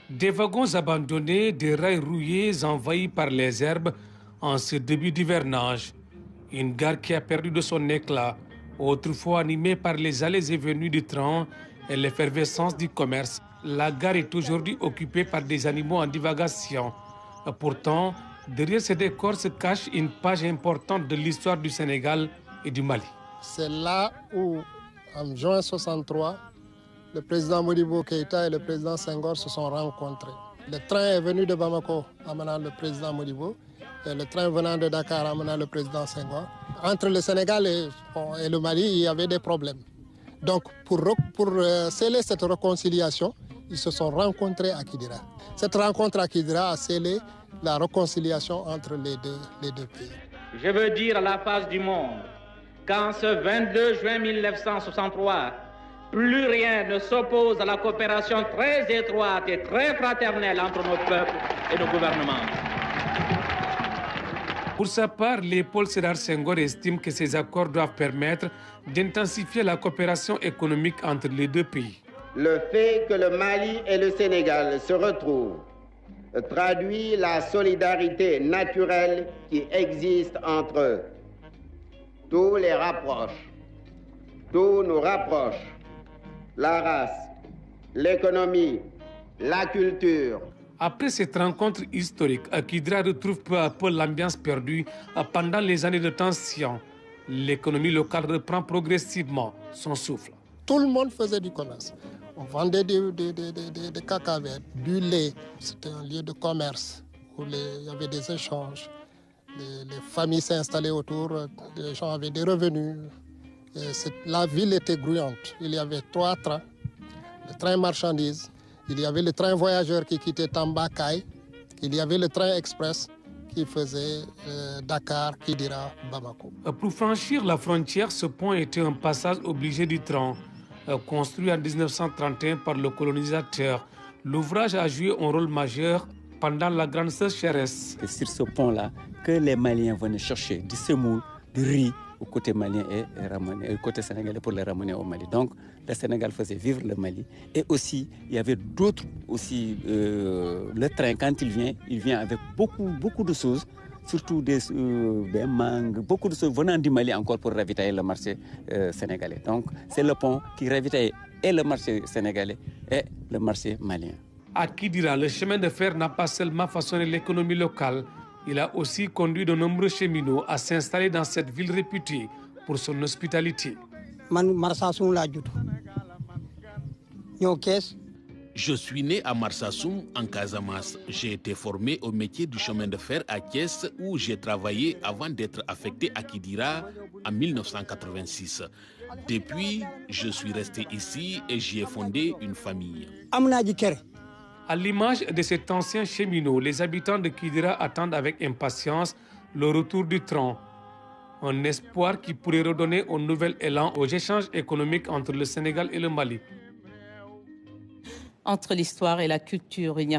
Des wagons abandonnés, des rails rouillés envahis par les herbes en ce début d'hivernage. Une gare qui a perdu de son éclat, autrefois animée par les allées et venues du train et l'effervescence du commerce. La gare est aujourd'hui occupée par des animaux en divagation. Pourtant, derrière ces décors se cache une page importante de l'histoire du Sénégal et du Mali. C'est là où, en juin 63, le président Modibo Keïta et le président Senghor se sont rencontrés. Le train est venu de Bamako amenant le président Modibo et le train venant de Dakar amenant le président Senghor. Entre le Sénégal et le Mali, il y avait des problèmes. Donc pour sceller cette réconciliation, ils se sont rencontrés à Kidira. Cette rencontre à Kidira a scellé la réconciliation entre les deux pays. Je veux dire à la face du monde qu'en ce 22 juin 1963, plus rien ne s'oppose à la coopération très étroite et très fraternelle entre nos peuples et nos gouvernements. Pour sa part, Léopold Sédar Senghor estime que ces accords doivent permettre d'intensifier la coopération économique entre les deux pays. Le fait que le Mali et le Sénégal se retrouvent traduit la solidarité naturelle qui existe entre eux. Tout les rapproche, tout nous rapproche. La race, l'économie, la culture. Après cette rencontre historique, Kidira retrouve peu à peu l'ambiance perdue pendant les années de tension. L'économie locale reprend progressivement son souffle. Tout le monde faisait du commerce. On vendait des cacahuètes, du lait. C'était un lieu de commerce où il y avait des échanges. Les familles s'installaient autour, les gens avaient des revenus. La ville était grouillante. Il y avait 3 trains. Le train marchandises, il y avait le train voyageur qui quittait Tamba-Kaye, il y avait le train express qui faisait Dakar, Kidira, Bamako. Pour franchir la frontière, ce pont était un passage obligé du train. Construit en 1931 par le colonisateur, l'ouvrage a joué un rôle majeur pendant la grande sécheresse. C'est sur ce pont-là que les Maliens venaient chercher du semoule, du riz au côté malien et au côté sénégalais pour les ramener au Mali. Donc le Sénégal faisait vivre le Mali. Et aussi, il y avait d'autres aussi. Le train, quand il vient avec beaucoup de choses, surtout des mangues, beaucoup de choses venant du Mali encore pour ravitailler le marché sénégalais. Donc c'est le pont qui ravitaille et le marché sénégalais et le marché malien. À Kidira, le chemin de fer n'a pas seulement façonné l'économie locale, il a aussi conduit de nombreux cheminots à s'installer dans cette ville réputée pour son hospitalité. Je suis né à Marsassoum, en Casamance. J'ai été formé au métier du chemin de fer à Thiès, où j'ai travaillé avant d'être affecté à Kidira en 1986. Depuis, je suis resté ici et j'y ai fondé une famille. À l'image de cet ancien cheminot, les habitants de Kidira attendent avec impatience le retour du train. Un espoir qui pourrait redonner un nouvel élan aux échanges économiques entre le Sénégal et le Mali. Entre l'histoire et la culture, il n'y a